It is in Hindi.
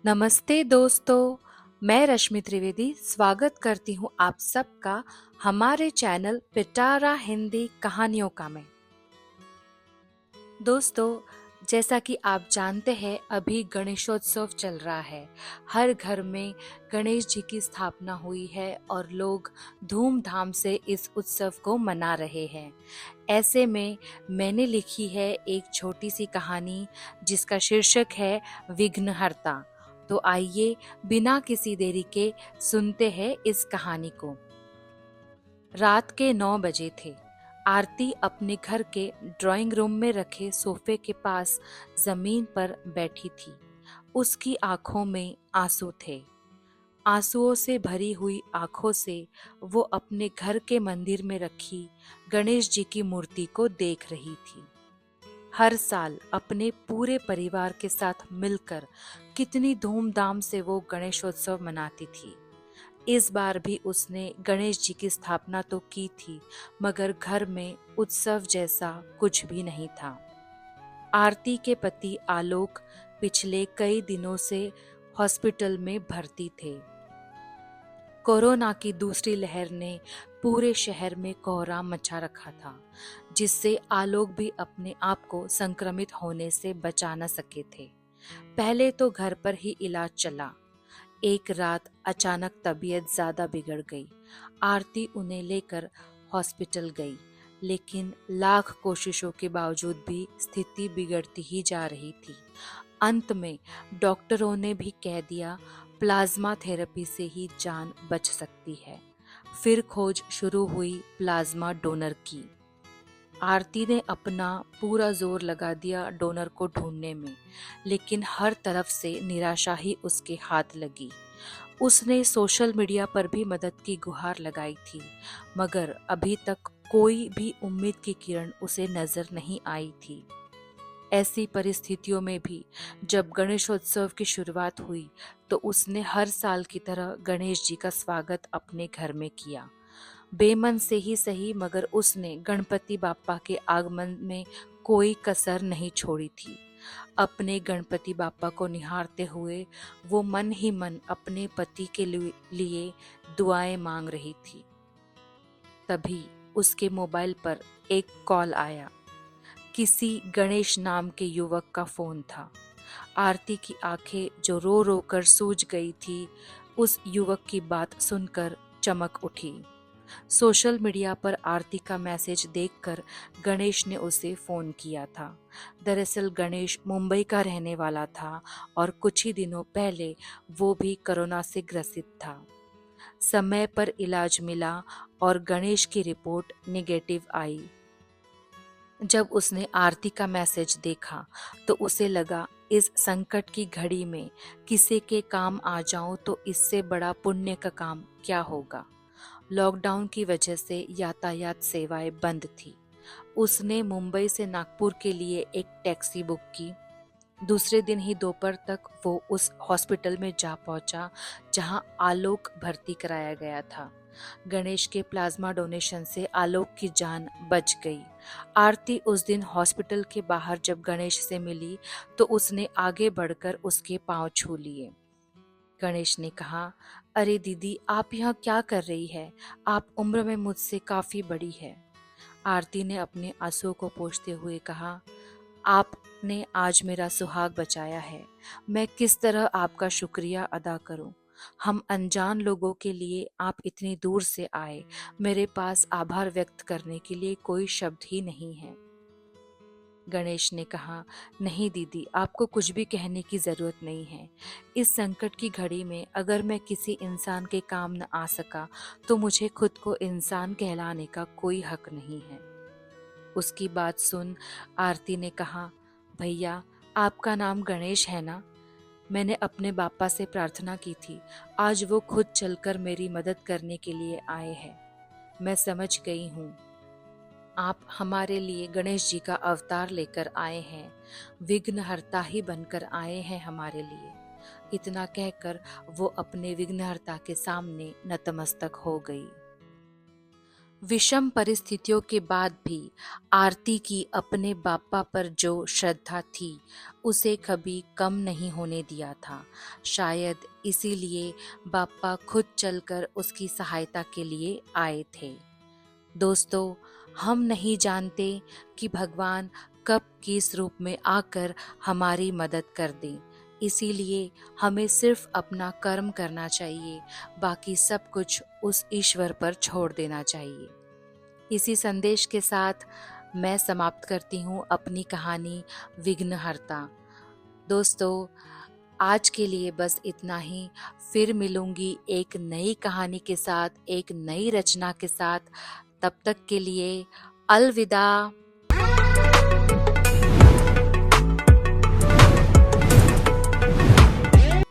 नमस्ते दोस्तों, मैं रश्मि त्रिवेदी स्वागत करती हूँ आप सबका हमारे चैनल पिटारा हिंदी कहानियों का में। दोस्तों, जैसा कि आप जानते हैं अभी गणेशोत्सव चल रहा है। हर घर में गणेश जी की स्थापना हुई है और लोग धूमधाम से इस उत्सव को मना रहे हैं। ऐसे में मैंने लिखी है एक छोटी सी कहानी जिसका शीर्षक है विघ्नहर्ता। तो आइए बिना किसी देरी के सुनते हैं इस कहानी को। रात के 9 बजे थे। आरती अपने घर के ड्राइंग रूम में रखे सोफे के पास जमीन पर बैठी थी। उसकी आंखों में आंसू थे। आंसुओं से भरी हुई आंखों से वो अपने घर के मंदिर में रखी गणेश जी की मूर्ति को देख रही थी। हर साल अपने पूरे परिवार के साथ मिलकर कितनी धूमधाम से वो गणेशोत्सव मनाती थी। इस बार भी उसने गणेश जी की स्थापना तो की थी, मगर घर में उत्सव जैसा कुछ भी नहीं था। आरती के पति आलोक पिछले कई दिनों से हॉस्पिटल में भर्ती थे। कोरोना की दूसरी लहर ने पूरे शहर में कोहराम मचा रखा था, जिससे आलोक भी अपने आप को संक्रमित होने से बचा न सके थे। पहले तो घर पर ही इलाज चला। एक रात अचानक तबीयत ज्यादा बिगड़ गई। आरती उन्हें लेकर हॉस्पिटल गई, लेकिन लाख कोशिशों के बावजूद भी स्थिति बिगड़ती ही जा रही थी। अंत में डॉक्टरों ने भी कह दिया प्लाज्मा थेरेपी से ही जान बच सकती है। फिर खोज शुरू हुई प्लाज्मा डोनर की। आरती ने अपना पूरा जोर लगा दिया डोनर को ढूंढने में, लेकिन हर तरफ से निराशा ही उसके हाथ लगी। उसने सोशल मीडिया पर भी मदद की गुहार लगाई थी, मगर अभी तक कोई भी उम्मीद की किरण उसे नजर नहीं आई थी। ऐसी परिस्थितियों में भी जब गणेशोत्सव की शुरुआत हुई तो उसने हर साल की तरह गणेश जी का स्वागत अपने घर में किया। बेमन से ही सही, मगर उसने गणपति बाप्पा के आगमन में कोई कसर नहीं छोड़ी थी। अपने गणपति बाप्पा को निहारते हुए वो मन ही मन अपने पति के लिए दुआएं मांग रही थी। तभी उसके मोबाइल पर एक कॉल आया। किसी गणेश नाम के युवक का फोन था। आरती की आंखें जो रो रो कर सूज गई थी, उस युवक की बात सुनकर चमक उठी। सोशल मीडिया पर आरती का मैसेज देखकर गणेश ने उसे फोन किया था। दरअसल गणेश मुंबई का रहने वाला था और कुछ ही दिनों पहले वो भी कोरोना से ग्रसित था। समय पर इलाज मिला और गणेश की रिपोर्ट नेगेटिव आई। जब उसने आरती का मैसेज देखा तो उसे लगा इस संकट की घड़ी में किसी के काम आ जाऊं तो इससे बड़ा पुण्य का काम क्या होगा। लॉकडाउन की वजह से यातायात सेवाएं बंद थी। उसने मुंबई से नागपुर के लिए एक टैक्सी बुक की। दूसरे दिन ही दोपहर तक वो उस हॉस्पिटल में जा पहुंचा जहां आलोक भर्ती कराया गया था। गणेश के प्लाज्मा डोनेशन से आलोक की जान बच गई। आरती उस दिन हॉस्पिटल के बाहर जब गणेश से मिली तो उसने आगे बढ़कर उसके पांव छू लिए। गणेश ने कहा, अरे दीदी, आप यहाँ क्या कर रही है? आप उम्र में मुझसे काफी बड़ी है। आरती ने अपने आंसुओं को पोंछते हुए कहा, आपने आज मेरा सुहाग बचाया है। मैं किस तरह आपका शुक्रिया अदा करूं? हम अनजान लोगों के लिए आप इतनी दूर से आए। मेरे पास आभार व्यक्त करने के लिए कोई शब्द ही नहीं है। गणेश ने कहा, नहीं दीदी, आपको कुछ भी कहने की जरूरत नहीं है। इस संकट की घड़ी में अगर मैं किसी इंसान के काम न आ सका तो मुझे खुद को इंसान कहलाने का कोई हक नहीं है। उसकी बात सुन आरती ने कहा, भैया, आपका नाम गणेश है ना? मैंने अपने बापा से प्रार्थना की थी। आज वो खुद चलकर मेरी मदद करने के लिए आए हैं। मैं समझ गई हूँ, आप हमारे लिए गणेश जी का अवतार लेकर आए हैं। विघ्नहर्ता ही बनकर आए हैं हमारे लिए। इतना कहकर वो अपने विघ्नहर्ता के सामने नतमस्तक हो गई। विषम परिस्थितियों के बाद भी आरती की अपने बाप्पा पर जो श्रद्धा थी, उसे कभी कम नहीं होने दिया था। शायद इसीलिए बाप्पा खुद चलकर उसकी सहायता के लिए आए थे। दोस्तों, हम नहीं जानते कि भगवान कब किस रूप में आकर हमारी मदद कर दें। इसीलिए हमें सिर्फ अपना कर्म करना चाहिए, बाकी सब कुछ उस ईश्वर पर छोड़ देना चाहिए। इसी संदेश के साथ मैं समाप्त करती हूँ अपनी कहानी विघ्नहर्ता। दोस्तों, आज के लिए बस इतना ही। फिर मिलूंगी एक नई कहानी के साथ, एक नई रचना के साथ। तब तक के लिए अलविदा।